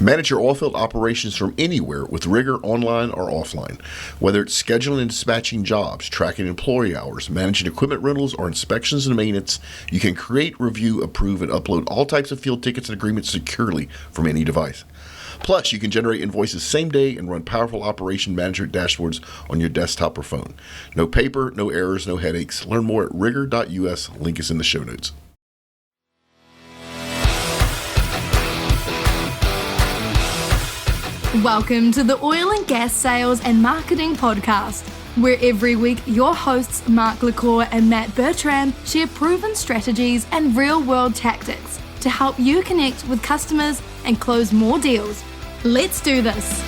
Manage your oilfield operations from anywhere with Rigor online or offline. Whether it's scheduling and dispatching jobs, tracking employee hours, managing equipment rentals, or inspections and maintenance, you can create, review, approve, and upload all types of field tickets and agreements securely from any device. Plus, you can generate invoices same day and run powerful operation management dashboards on your desktop or phone. No paper, no errors, no headaches. Learn more at rigor.us. Link is in the show notes. Welcome to the Oil and Gas Sales and Marketing Podcast, where every week your hosts Mark LaCour and Matt Bertram share proven strategies and real-world tactics to help you connect with customers and close more deals. Let's do this.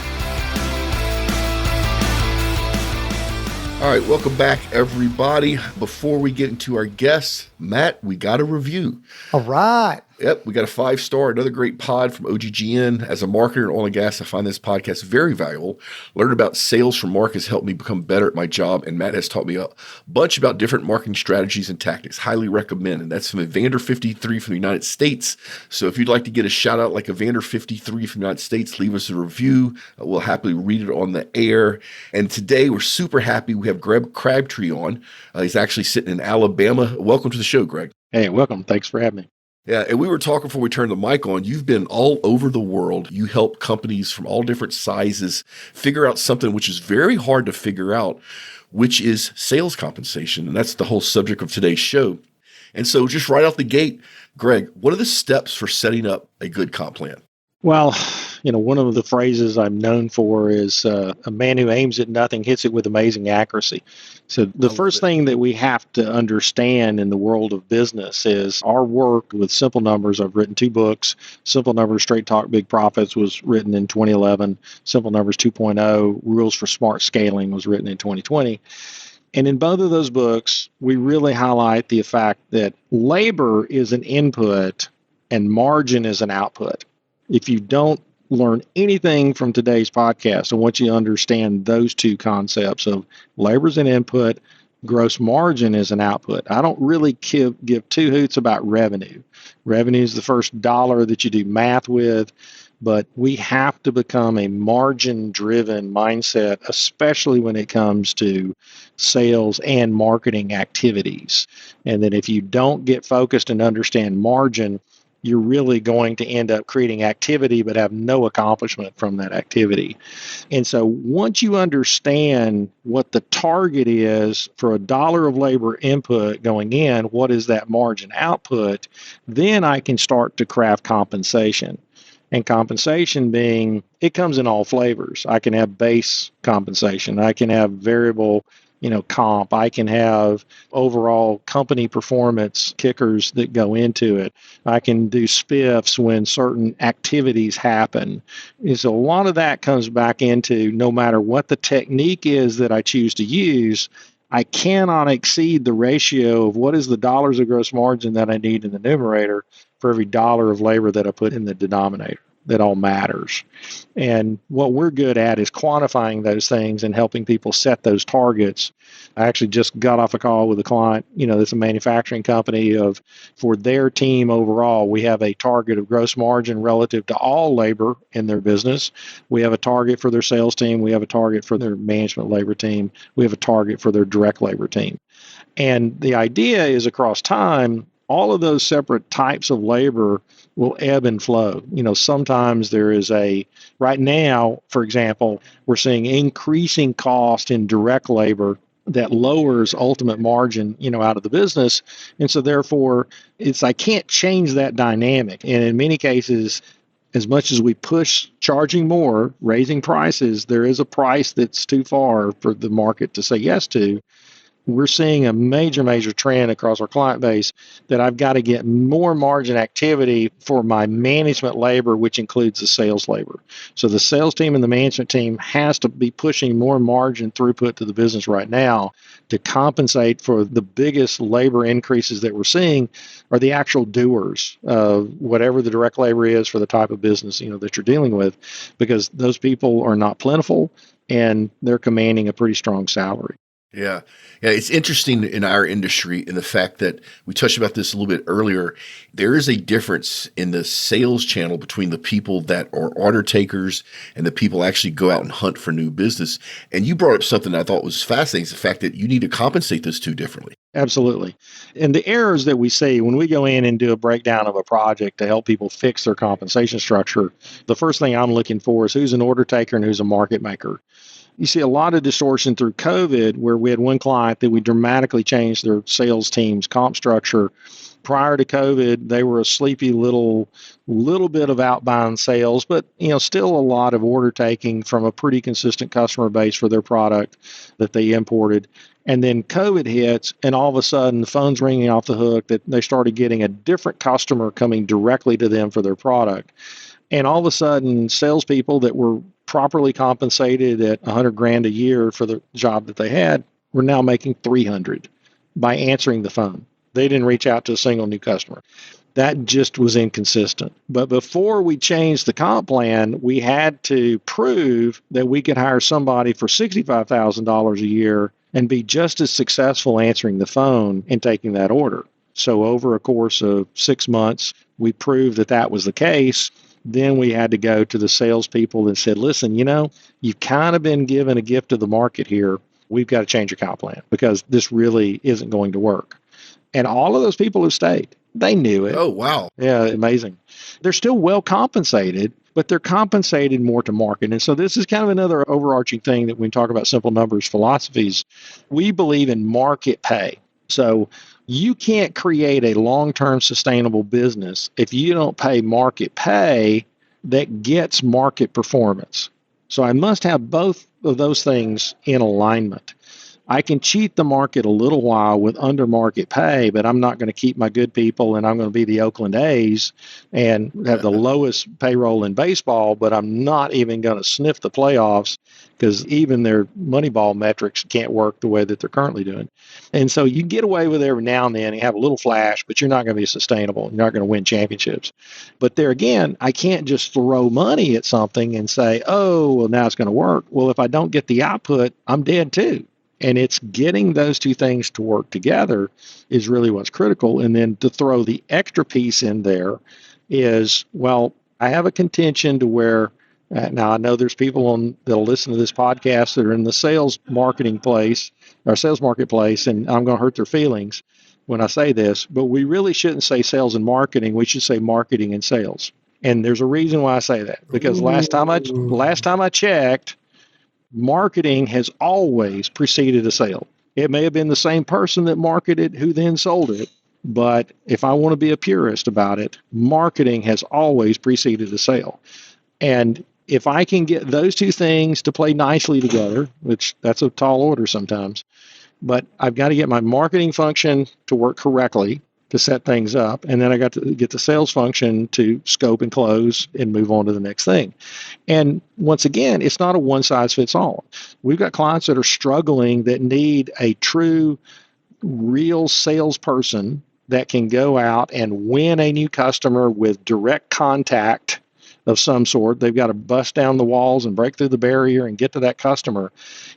All right, welcome back, everybody. Before we get into our guests, Matt, we got a review. All right. Yep, we got a 5-star, another great pod from OGGN. As a marketer in oil and gas, I find this podcast very valuable. Learning about sales from Mark has helped me become better at my job, and Matt has taught me a bunch about different marketing strategies and tactics. Highly recommend, and that's from Evander53 from the United States. So if you'd like to get a shout out like Evander53 from the United States, leave us a review. We'll happily read it on the air. And today we're super happy. We have Greg Crabtree on. He's actually sitting in Alabama. Welcome to the show, Greg. Hey, welcome. Thanks for having me. Yeah, and we were talking before we turned the mic on. You've been all over the world. You help companies from all different sizes figure out something which is very hard to figure out, which is sales compensation. And that's the whole subject of today's show. And so just right off the gate, Greg, what are the steps for setting up a good comp plan? Well, one of the phrases I'm known for is a man who aims at nothing hits it with amazing accuracy. So the first thing that we have to understand in the world of business is our work with simple numbers. I've written 2 books. Simple Numbers, Straight Talk, Big Profits was written in 2011. Simple Numbers 2.0, Rules for Smart Scaling was written in 2020. And in both of those books, we really highlight the fact that labor is an input and margin is an output. If you don't learn anything from today's podcast, I want you to understand those 2 concepts of labor is an input, gross margin is an output. I don't really give 2 hoots about revenue. Revenue is the first dollar that you do math with, but we have to become a margin-driven mindset, especially when it comes to sales and marketing activities. And then if you don't get focused and understand margin, you're really going to end up creating activity but have no accomplishment from that activity. And so once you understand what the target is for $1 of labor input going in, what is that margin output, then I can start to craft compensation. And compensation being, it comes in all flavors. I can have base compensation. I can have variable comp. I can have overall company performance kickers that go into it. I can do spiffs when certain activities happen. And so a lot of that comes back into no matter what the technique is that I choose to use, I cannot exceed the ratio of what is the dollars of gross margin that I need in the numerator for every $1 of labor that I put in the denominator. That all matters. And what we're good at is quantifying those things and helping people set those targets. I actually just got off a call with a client, that's a manufacturing company for their team overall. We have a target of gross margin relative to all labor in their business. We have a target for their sales team. We have a target for their management labor team. We have a target for their direct labor team. And the idea is across time, all of those separate types of labor will ebb and flow. Sometimes there is right now, for example, we're seeing increasing cost in direct labor that lowers ultimate margin, out of the business. And so therefore, I can't change that dynamic. And in many cases, as much as we push charging more, raising prices, there is a price that's too far for the market to say yes to. We're seeing a major trend across our client base that I've got to get more margin activity for my management labor, which includes the sales labor. So the sales team and the management team has to be pushing more margin throughput to the business right now to compensate for the biggest labor increases that we're seeing are the actual doers of whatever the direct labor is for the type of business, that you're dealing with, because those people are not plentiful and they're commanding a pretty strong salary. Yeah. Yeah. It's interesting in our industry in the fact that we touched about this a little bit earlier. There is a difference in the sales channel between the people that are order takers and the people actually go out and hunt for new business. And you brought up something I thought was fascinating, is the fact that you need to compensate those two differently. Absolutely. And the errors that we see when we go in and do a breakdown of a project to help people fix their compensation structure, the first thing I'm looking for is who's an order taker and who's a market maker. You see a lot of distortion through COVID where we had one client that we dramatically changed their sales team's comp structure. Prior to COVID, they were a sleepy little bit of outbound sales, but still a lot of order taking from a pretty consistent customer base for their product that they imported. And then COVID hits, and all of a sudden the phone's ringing off the hook that they started getting a different customer coming directly to them for their product. And all of a sudden, salespeople that were properly compensated at $100,000 a year for the job that they had were now making $300 by answering the phone. They didn't reach out to a single new customer. That just was inconsistent. But before we changed the comp plan, we had to prove that we could hire somebody for $65,000 a year and be just as successful answering the phone and taking that order. So over a course of 6 months, we proved that that was the case. Then we had to go to the salespeople and said, listen, you've kind of been given a gift of the market here. We've got to change your comp plan because this really isn't going to work. And all of those people have stayed. They knew it. Oh, wow. Yeah, amazing. They're still well compensated, but they're compensated more to market. And so this is kind of another overarching thing that when we talk about simple numbers philosophies, we believe in market pay. So you can't create a long-term sustainable business if you don't pay market pay that gets market performance. So I must have both of those things in alignment. I can cheat the market a little while with under market pay, but I'm not going to keep my good people, and I'm going to be the Oakland A's and have the lowest payroll in baseball, but I'm not even going to sniff the playoffs because even their Moneyball metrics can't work the way that they're currently doing. And so you get away with it every now and then. You have a little flash, but you're not going to be sustainable. You're not going to win championships. But there again, I can't just throw money at something and say, oh, well, now it's going to work. Well, if I don't get the output, I'm dead too. And it's getting those two things to work together is really what's critical. And then to throw the extra piece in there is, well, I have a contention to where, now I know there's people that'll listen to this podcast that are in the sales marketplace, and I'm going to hurt their feelings when I say this, but we really shouldn't say sales and marketing. We should say marketing and sales. And there's a reason why I say that, because last time I checked, marketing has always preceded a sale. It may have been the same person that marketed who then sold it, but if I want to be a purist about it, marketing has always preceded a sale. And if I can get those two things to play nicely together, which that's a tall order sometimes, but I've got to get my marketing function to work correctly to set things up, and then I got to get the sales function to scope and close and move on to the next thing. And once again, it's not a one-size-fits-all. We've got clients that are struggling that need a true, real salesperson that can go out and win a new customer with direct contact of some sort. They've got to bust down the walls and break through the barrier and get to that customer.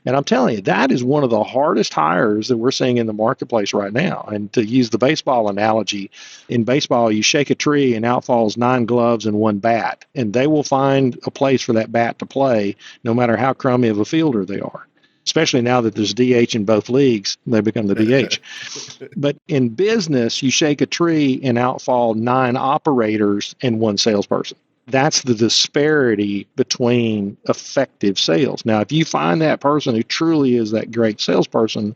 And I'm telling you, that is one of the hardest hires that we're seeing in the marketplace right now. And to use the baseball analogy, in baseball, you shake a tree and out falls 9 gloves and 1 bat. And they will find a place for that bat to play, no matter how crummy of a fielder they are. Especially now that there's DH in both leagues, they become the DH. But in business, you shake a tree and outfall 9 operators and 1 salesperson. That's the disparity between effective sales. Now, if you find that person who truly is that great salesperson,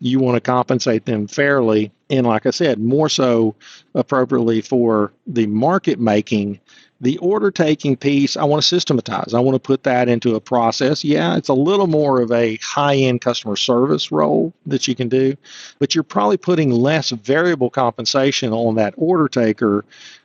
you want to compensate them fairly. And like I said, more so appropriately for the market making. The order taking piece, I want to systematize. I want to put that into a process. Yeah, it's a little more of a high-end customer service role that you can do, but you're probably putting less variable compensation on that order taker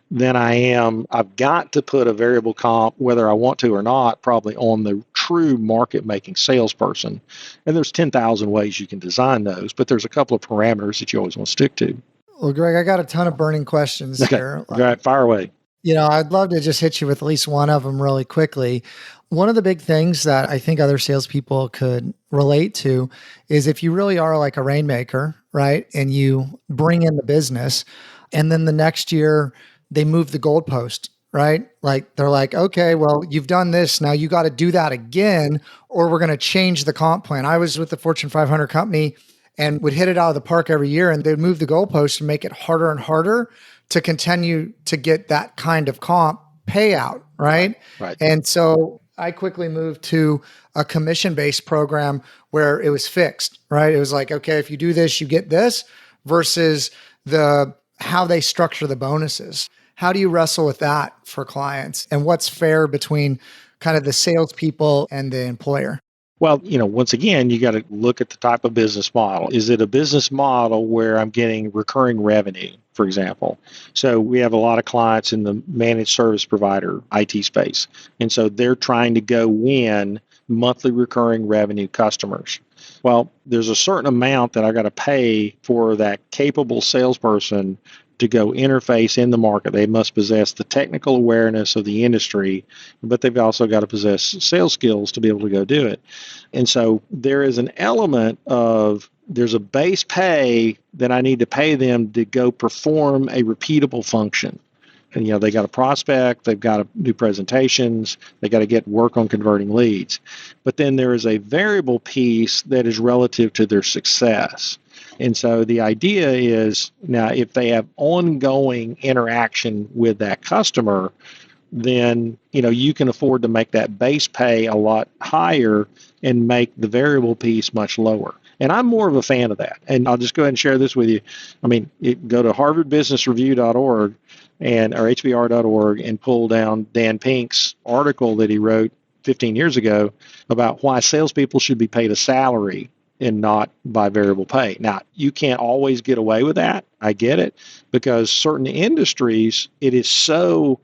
than I am. I've got to put a variable comp, whether I want to or not, probably on the true market-making salesperson. And there's 10,000 ways you can design those, but there's a couple of parameters that you always want to stick to. Well, Greg, I got a ton of burning questions here. All right, fire away. I'd love to just hit you with at least one of them really quickly. One of the big things that I think other salespeople could relate to is if you really are like a rainmaker, right? And you bring in the business, and then the next year they move the goalpost, right? Like they're like, okay, well, you've done this. Now you got to do that again, or we're going to change the comp plan. I was with the Fortune 500 company and would hit it out of the park every year, and they'd move the goalpost and make it harder and harder to continue to get that kind of comp payout, right? Right. And so I quickly moved to a commission-based program where it was fixed, right? It was like, okay, if you do this, you get this, versus how they structure the bonuses. How do you wrestle with that for clients? And what's fair between kind of the salespeople and the employer? Well, once again, you got to look at the type of business model. Is it a business model where I'm getting recurring revenue, for example? So we have a lot of clients in the managed service provider IT space. And so they're trying to go win monthly recurring revenue customers. Well, there's a certain amount that I got to pay for that capable salesperson to go interface in the market. They must possess the technical awareness of the industry, but they've also got to possess sales skills to be able to go do it. And so there is an element of there's a base pay that I need to pay them to go perform a repeatable function. And, they got to prospect, they've got to do presentations, they got to get work on converting leads. But then there is a variable piece that is relative to their success. And so the idea is now if they have ongoing interaction with that customer, then, you can afford to make that base pay a lot higher and make the variable piece much lower. And I'm more of a fan of that. And I'll just go ahead and share this with you. Go to harvardbusinessreview.org or hbr.org and pull down Dan Pink's article that he wrote 15 years ago about why salespeople should be paid a salary and not by variable pay. Now, you can't always get away with that. I get it, because certain industries, it is so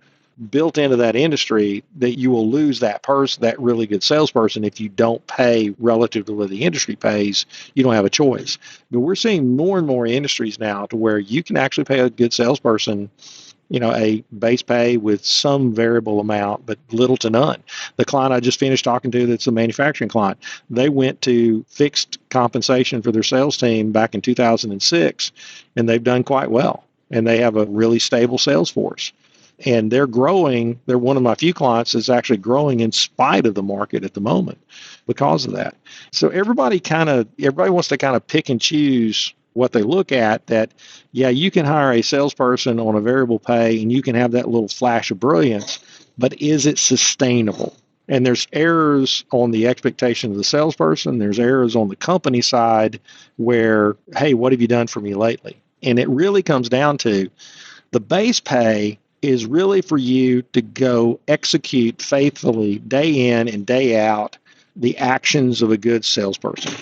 built into that industry that you will lose that person, that really good salesperson, if you don't pay relative to what the industry pays. You don't have a choice. But we're seeing more and more industries now to where you can actually pay a good salesperson a base pay with some variable amount, but little to none. The client I just finished talking to, that's a manufacturing client, they went to fixed compensation for their sales team back in 2006, and they've done quite well. And they have a really stable sales force. And they're growing. They're one of my few clients that's actually growing in spite of the market at the moment because of that. So everybody wants to kind of pick and choose what they look at. That, yeah, you can hire a salesperson on a variable pay and you can have that little flash of brilliance, but is it sustainable? And there's errors on the expectation of the salesperson. There's errors on the company side where, hey, what have you done for me lately? And it really comes down to the base pay is really for you to go execute faithfully day in and day out the actions of a good salesperson.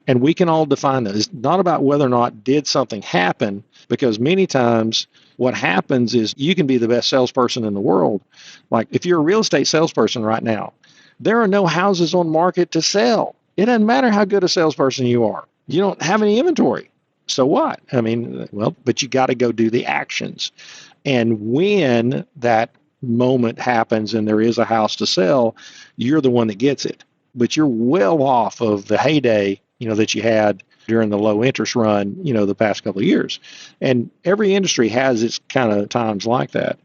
And we can all define those. It's not about whether or not did something happen, because many times what happens is you can be the best salesperson in the world. Like if you're a real estate salesperson right now, there are no houses on market to sell. It doesn't matter how good a salesperson you are. You don't have any inventory. So what? But you got to go do the actions. And when that moment happens and there is a house to sell, you're the one that gets it. But you're well off of the heyday that you had during the low interest run, the past couple of years. And every industry has its kind of times like that.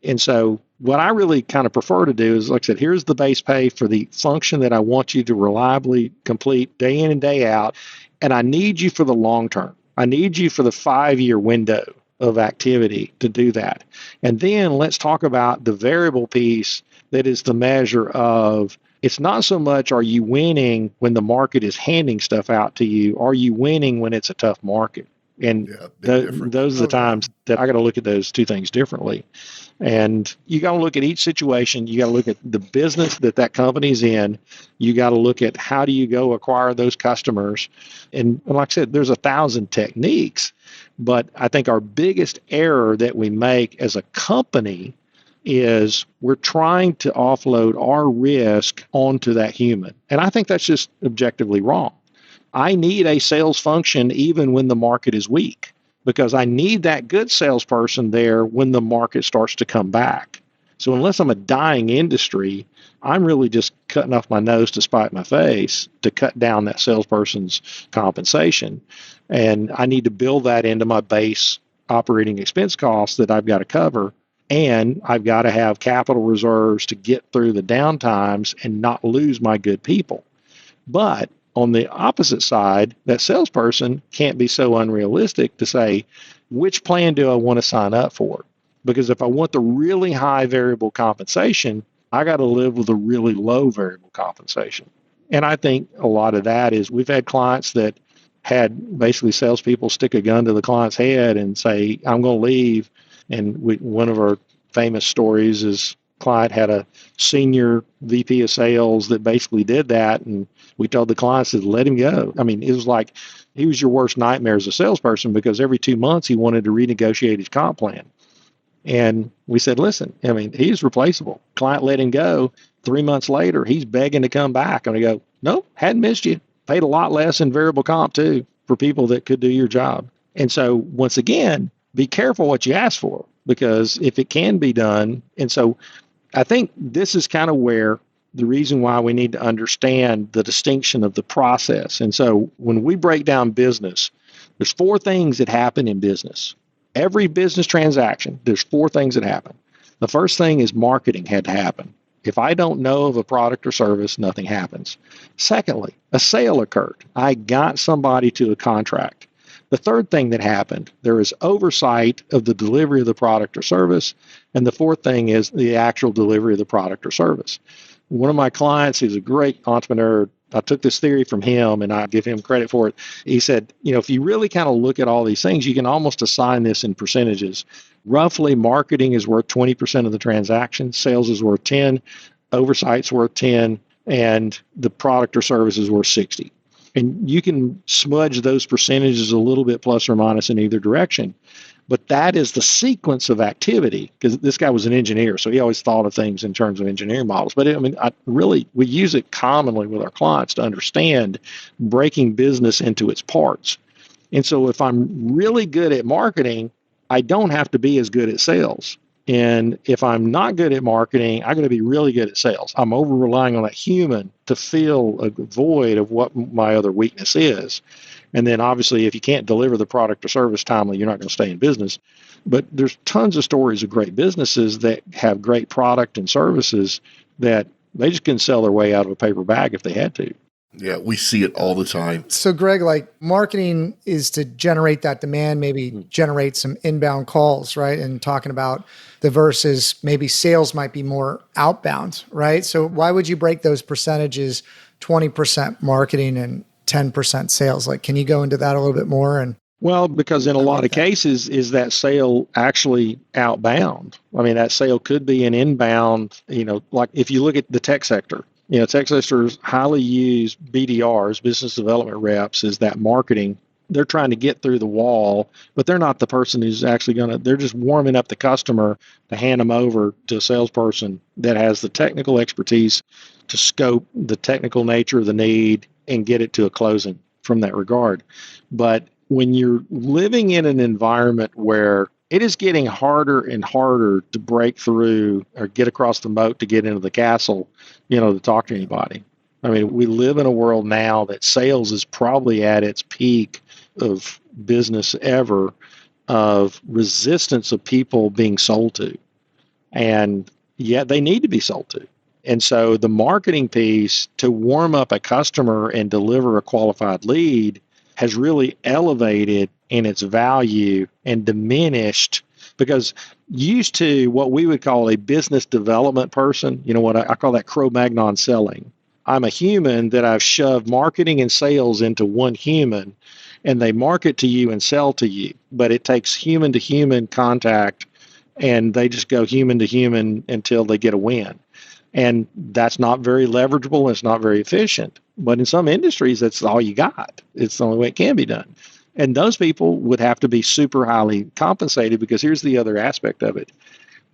And so what I really kind of prefer to do is, like I said, here's the base pay for the function that I want you to reliably complete day in and day out. And I need you for the long term. I need you for the 5-year window of activity to do that. And then let's talk about the variable piece that is the measure of, it's not so much are you winning when the market is handing stuff out to you, are you winning when it's a tough market? And those are the times that I got to look at those two things differently. And you got to look at each situation. You got to look at the business that company's in. You got to look at how do you go acquire those customers. And like I said, there's 1,000 techniques. But I think our biggest error that we make as a company is we're trying to offload our risk onto that human. And I think that's just objectively wrong. I need a sales function even when the market is weak, because I need that good salesperson there when the market starts to come back. So unless I'm a dying industry, I'm really just cutting off my nose to spite my face to cut down that salesperson's compensation. And I need to build that into my base operating expense costs that I've got to cover. And I've got to have capital reserves to get through the downtimes and not lose my good people. But on the opposite side, that salesperson can't be so unrealistic to say, which plan do I want to sign up for? Because if I want the really high variable compensation, I got to live with a really low variable compensation. And I think a lot of that is we've had clients that had basically salespeople stick a gun to the client's head and say, I'm going to leave. And one of our famous stories is client had a senior VP of sales that basically did that. And we told the client, said, let him go. I mean, it was like he was your worst nightmare as a salesperson because every 2 months he wanted to renegotiate his comp plan. And we said, listen, I mean, he's replaceable. Client let him go. 3 months later, he's begging to come back. And we go, nope, hadn't missed you. Paid a lot less in variable comp too for people that could do your job. And so once again, be careful what you ask for, because if it can be done. And so I think this is kind of where the reason why we need to understand the distinction of the process. And so when we break down business, there's 4 things that happen in business. Every business transaction, there's 4 things that happen. The first thing is marketing had to happen. If I don't know of a product or service, nothing happens. Secondly, a sale occurred. I got somebody to a contract. The third thing that happened, there is oversight of the delivery of the product or service. And the fourth thing is the actual delivery of the product or service. One of my clients, he's a great entrepreneur. I took this theory from him and I give him credit for it. He said, if you really kind of look at all these things, you can almost assign this in percentages. Roughly, marketing is worth 20% of the transaction, sales is worth 10, oversight's worth 10, and the product or service is worth 60. And you can smudge those percentages a little bit plus or minus in either direction. But that is the sequence of activity, because this guy was an engineer, so he always thought of things in terms of engineering models. But we use it commonly with our clients to understand breaking business into its parts. And so if I'm really good at marketing, I don't have to be as good at sales. And if I'm not good at marketing, I'm going to be really good at sales. I'm over relying on that human to fill a void of what my other weakness is. And then obviously, if you can't deliver the product or service timely, you're not going to stay in business. But there's tons of stories of great businesses that have great product and services that they just couldn't sell their way out of a paper bag if they had to. Yeah, we see it all the time. So Greg, like marketing is to generate that demand, maybe generate some inbound calls, right? And talking about the versus maybe sales might be more outbound, right? So why would you break those percentages, 20% marketing and 10% sales? Like, can you go into that a little bit more? Well, because in a lot of cases, is that sale actually outbound? I mean, that sale could be an inbound, like if you look at the tech sector, tech sectors highly use BDRs, business development reps, is that marketing. They're trying to get through the wall, but they're not the person who's actually they're just warming up the customer to hand them over to a salesperson that has the technical expertise to scope the technical nature of the need and get it to a closing from that regard. But when you're living in an environment where it is getting harder and harder to break through or get across the moat to get into the castle, to talk to anybody. I mean, we live in a world now that sales is probably at its peak of business ever, of resistance of people being sold to. And yet they need to be sold to. And so the marketing piece to warm up a customer and deliver a qualified lead has really elevated in its value and diminished, because used to what we would call a business development person, what I call that Cro-Magnon selling. I'm a human that I've shoved marketing and sales into one human, and they market to you and sell to you. But it takes human to human contact, and they just go human to human until they get a win. And that's not very leverageable. It's not very efficient. But in some industries, that's all you got. It's the only way it can be done. And those people would have to be super highly compensated, because here's the other aspect of it.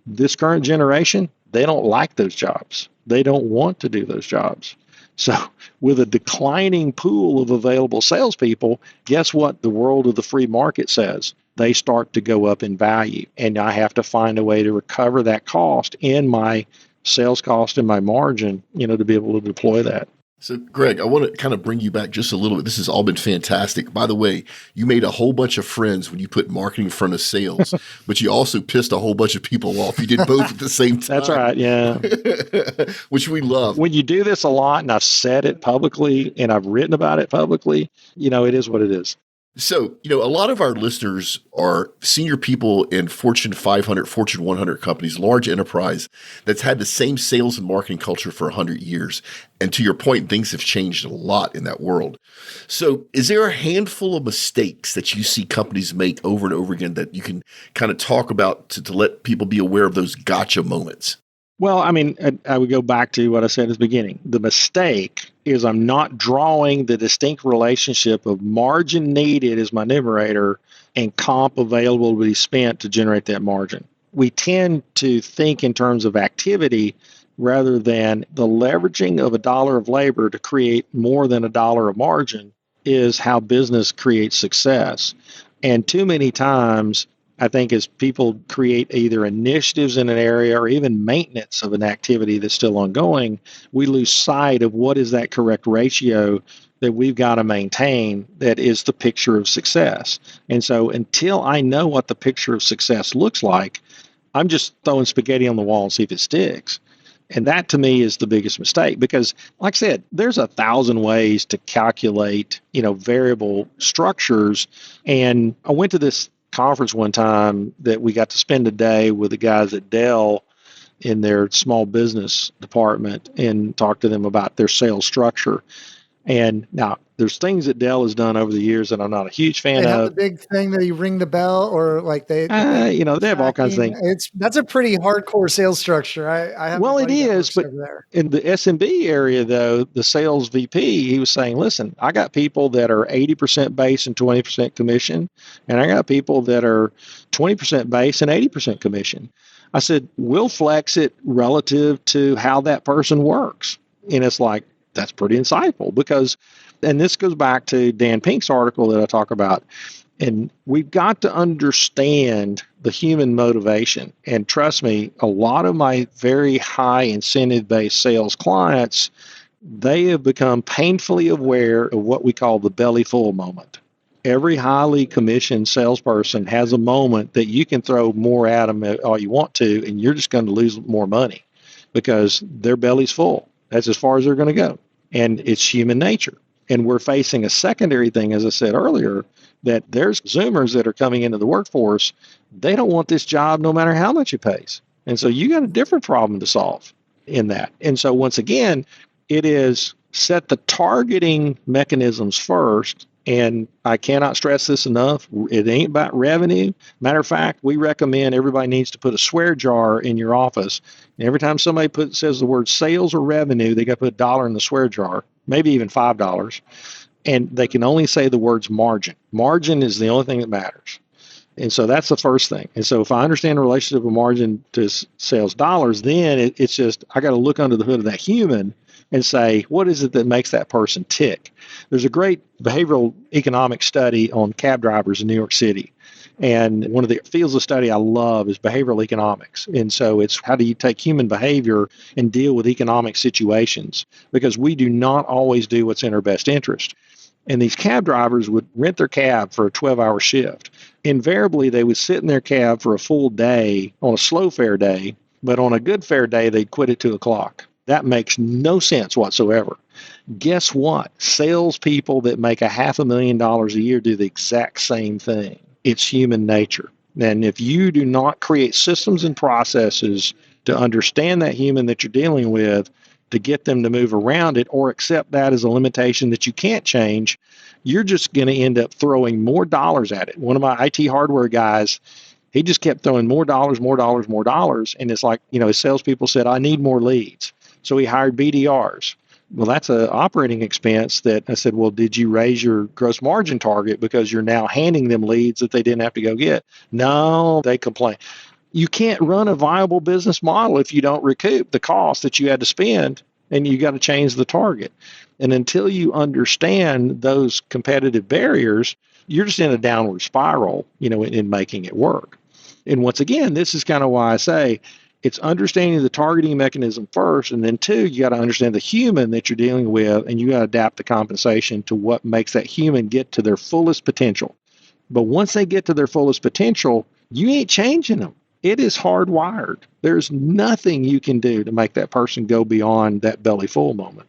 This current generation, they don't like those jobs. They don't want to do those jobs. So with a declining pool of available salespeople, guess what the world of the free market says? they start to go up in value. And I have to find a way to recover that cost in my sales cost and my margin, to be able to deploy that. So, Greg, I want to kind of bring you back just a little bit. This has all been fantastic. By the way, you made a whole bunch of friends when you put marketing in front of sales, but you also pissed a whole bunch of people off. You did both at the same time. That's right, yeah. Which we love. When you do this a lot, and I've said it publicly, and I've written about it publicly, it is what it is. So, a lot of our listeners are senior people in Fortune 500, Fortune 100 companies, large enterprise that's had the same sales and marketing culture for 100 years. And to your point, things have changed a lot in that world. So is there a handful of mistakes that you see companies make over and over again that you can kind of talk about to let people be aware of those gotcha moments? Well, I would go back to what I said at the beginning. The mistake is I'm not drawing the distinct relationship of margin needed as my numerator and comp available to be spent to generate that margin. We tend to think in terms of activity rather than the leveraging of $1 of labor to create more than $1 of margin is how business creates success. And too many times, I think as people create either initiatives in an area or even maintenance of an activity that's still ongoing, we lose sight of what is that correct ratio that we've got to maintain that is the picture of success. And so until I know what the picture of success looks like, I'm just throwing spaghetti on the wall and see if it sticks. And that to me is the biggest mistake because, like I said, there's 1,000 ways to calculate, variable structures. And I went to this conference one time that we got to spend a day with the guys at Dell in their small business department and talk to them about their sales structure. And now there's things that Dell has done over the years that I'm not a huge fan they of. have the big thing that you ring the bell or like they have all kinds of things. That's a pretty hardcore sales structure. I have it is, but in the SMB area though, the sales VP, he was saying, listen, I got people that are 80% base and 20% commission, and I got people that are 20% base and 80% commission. I said, we'll flex it relative to how that person works. And it's like, that's pretty insightful because, and this goes back to Dan Pink's article that I talk about, and we've got to understand the human motivation. And trust me, a lot of my very high incentive-based sales clients, they have become painfully aware of what we call the belly full moment. Every highly commissioned salesperson has a moment that you can throw more at them all you want to, and you're just going to lose more money because their belly's full. That's as far as they're going to go. And it's human nature. And we're facing a secondary thing, as I said earlier, that there's Zoomers that are coming into the workforce. They don't want this job no matter how much it pays. And so you got a different problem to solve in that. And so once again, it is set the targeting mechanisms first. And I cannot stress this enough. It ain't about revenue. Matter of fact, we recommend everybody needs to put a swear jar in your office. And every time somebody says the word sales or revenue, they got to put $1 in the swear jar, maybe even $5. And they can only say the words margin. Margin is the only thing that matters. And so that's the first thing. And so if I understand the relationship of margin to sales dollars, then it's just, I got to look under the hood of that human and say, what is it that makes that person tick? There's a great behavioral economic study on cab drivers in New York City. And one of the fields of study I love is behavioral economics. And so it's how do you take human behavior and deal with economic situations? Because we do not always do what's in our best interest. And these cab drivers would rent their cab for a 12-hour shift. Invariably, they would sit in their cab for a full day on a slow fare day, but on a good fare day, they'd quit at 2 o'clock. That makes no sense whatsoever. Guess what? Salespeople that make $500,000 a year do the exact same thing. It's human nature. And if you do not create systems and processes to understand that human that you're dealing with, to get them to move around it or accept that as a limitation that you can't change, you're just going to end up throwing more dollars at it. One of my IT hardware guys, he just kept throwing more dollars. And it's like, his salespeople said, I need more leads. So he hired BDRs. Well, that's an operating expense that I said, well, did you raise your gross margin target because you're now handing them leads that they didn't have to go get? No, they complain. You can't run a viable business model if you don't recoup the cost that you had to spend, and you got to change the target. And until you understand those competitive barriers, you're just in a downward spiral, in making it work. And once again, this is kind of why I say it's understanding the targeting mechanism first, and then two, you got to understand the human that you're dealing with, and you got to adapt the compensation to what makes that human get to their fullest potential. But once they get to their fullest potential, you ain't changing them. It is hardwired. There's nothing you can do to make that person go beyond that belly full moment.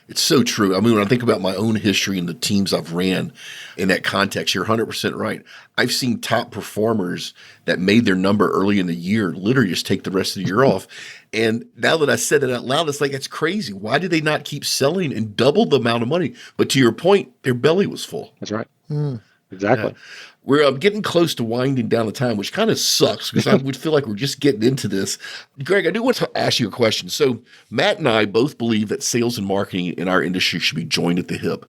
It's so true. I mean, when I think about my own history and the teams I've ran in that context, you're 100% right. I've seen top performers that made their number early in the year literally just take the rest of the year off. And now that I said it out loud, it's like, that's crazy. Why did they not keep selling and double the amount of money? But to your point, their belly was full. That's right. Exactly. Yeah. We're getting close to winding down the time, which kind of sucks because I would feel like we're just getting into this. Greg, I do want to ask you a question. So Matt and I both believe that sales and marketing in our industry should be joined at the hip.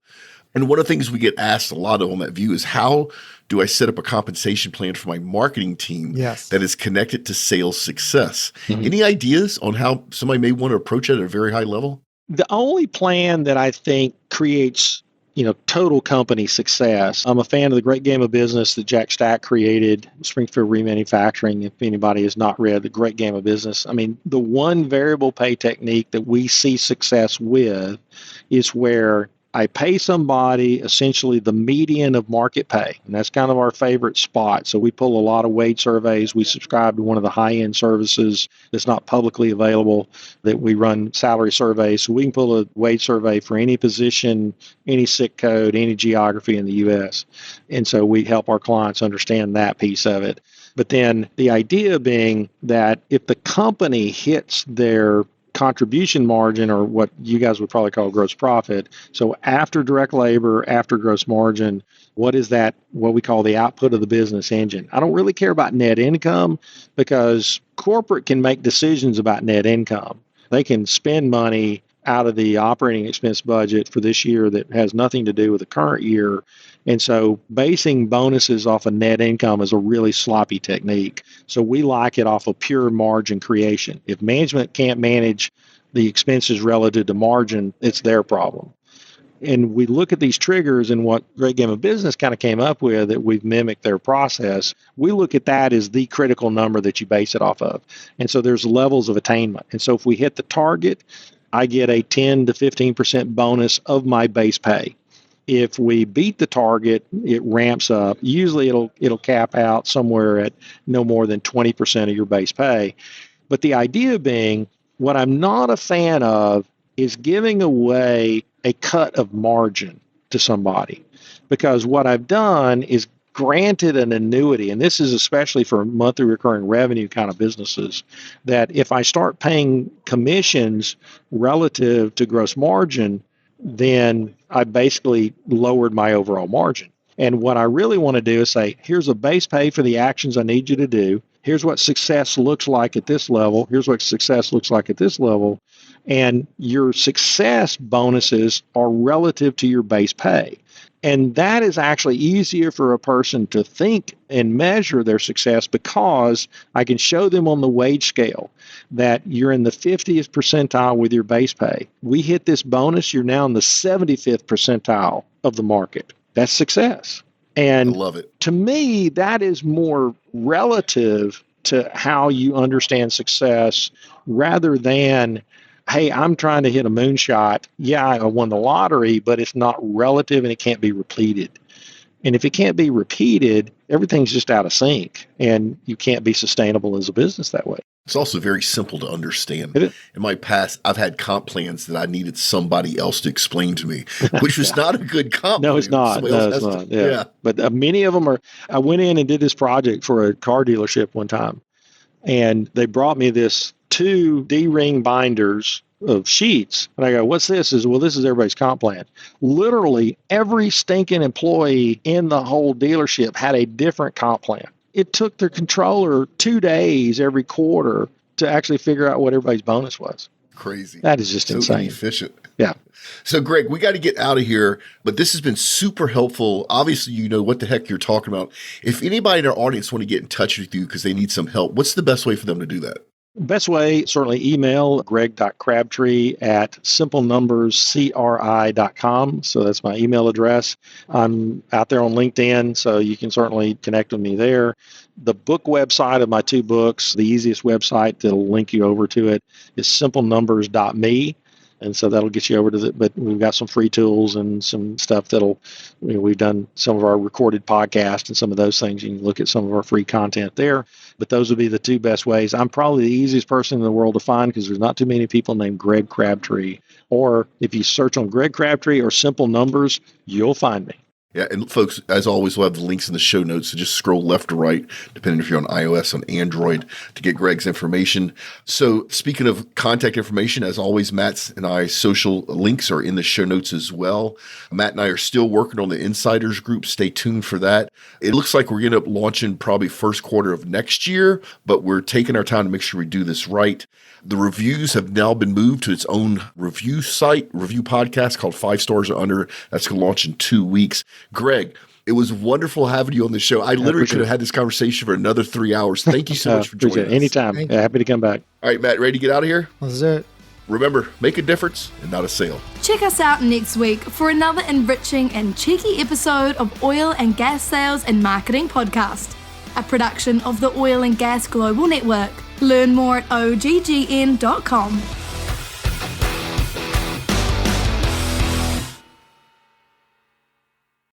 And one of the things we get asked a lot of on that view is, how do I set up a compensation plan for my marketing team that is connected to sales success? Any ideas on how somebody may want to approach it at a very high level? The only plan that I think creates total company success. I'm a fan of the Great Game of Business that Jack Stack created, Springfield Remanufacturing. If anybody has not read The Great Game of Business, I mean, the one variable pay technique that we see success with is where I pay somebody essentially the median of market pay. And that's kind of our favorite spot. So we pull a lot of wage surveys. We subscribe to one of the high-end services that's not publicly available that we run salary surveys. So we can pull a wage survey for any position, any SIC code, any geography in the U.S. And so we help our clients understand that piece of it. But then the idea being that if the company hits their contribution margin, or what you guys would probably call gross profit. So after direct labor, after gross margin, what is that, what we call the output of the business engine? I don't really care about net income because corporate can make decisions about net income. They can spend money out of the operating expense budget for this year that has nothing to do with the current year. And so basing bonuses off of net income is a really sloppy technique. So we like it off of pure margin creation. If management can't manage the expenses relative to margin, it's their problem. And we look at these triggers, and what Great Game of Business kind of came up with, that we've mimicked their process. We look at that as the critical number that you base it off of. And so there's levels of attainment. And so if we hit the target, I get a 10 to 15% bonus of my base pay. If we beat the target, it ramps up. Usually it'll cap out somewhere at no more than 20% of your base pay. But the idea being, what I'm not a fan of is giving away a cut of margin to somebody. Because what I've done is granted an annuity, and this is especially for monthly recurring revenue kind of businesses, that if I start paying commissions relative to gross margin, then I basically lowered my overall margin. And what I really want to do is say, here's a base pay for the actions I need you to do. Here's what success looks like at this level. Here's what success looks like at this level. And your success bonuses are relative to your base pay. And that is actually easier for a person to think and measure their success, because I can show them on the wage scale that you're in the 50th percentile with your base pay. We hit this bonus, you're now in the 75th percentile of the market. That's success. And I love it. To me, that is more relative to how you understand success, rather than, hey, I'm trying to hit a moonshot. Yeah, I won the lottery, but it's not relative and it can't be repeated. And if it can't be repeated, everything's just out of sync, and you can't be sustainable as a business that way. It's also very simple to understand. In my past, I've had comp plans that I needed somebody else to explain to me, which was not a good comp. No, it's not. No, it's not. Yeah. But many of them are. I went in and did this project for a car dealership one time, and they brought me this 2 D-ring binders of sheets. And I go, what's this? Is, well, this is everybody's comp plan. Literally every stinking employee in the whole dealership had a different comp plan. It took their controller 2 days every quarter to actually figure out what everybody's bonus was. Crazy. That is just insane. Inefficient. Yeah. So, Greg, we got to get out of here, but this has been super helpful. Obviously, you know what the heck you're talking about. If anybody in our audience want to get in touch with you because they need some help, what's the best way for them to do that? Best way, certainly email greg.crabtree@simplenumberscri.com. So that's my email address. I'm out there on LinkedIn, so you can certainly connect with me there. The book website of my two books, the easiest website that'll link you over to it is simplenumbers.me. And so that'll get you over to but we've got some free tools and some stuff we've done some of our recorded podcasts and some of those things. You can look at some of our free content there, but those would be the two best ways. I'm probably the easiest person in the world to find because there's not too many people named Greg Crabtree. Or if you search on Greg Crabtree or Simple Numbers, you'll find me. Yeah, and folks, as always, we'll have the links in the show notes, so just scroll left or right, depending if you're on iOS, on Android, to get Greg's information. So speaking of contact information, as always, Matt's and I's social links are in the show notes as well. Matt and I are still working on the Insiders group. Stay tuned for that. It looks like we're going to end up launching probably first quarter of next year, but we're taking our time to make sure we do this right. The reviews have now been moved to its own review site, review podcast called 5 Stars or Under. That's going to launch in 2 weeks. Greg, it was wonderful having you on the show. I literally could have had this conversation for another 3 hours. Thank you so much for joining us. Anytime. Happy to come back. All right, Matt, ready to get out of here? Let's do it. Remember, make a difference and not a sale. Check us out next week for another enriching and cheeky episode of Oil and Gas Sales and Marketing Podcast, a production of the Oil and Gas Global Network. Learn more at OGGN.com.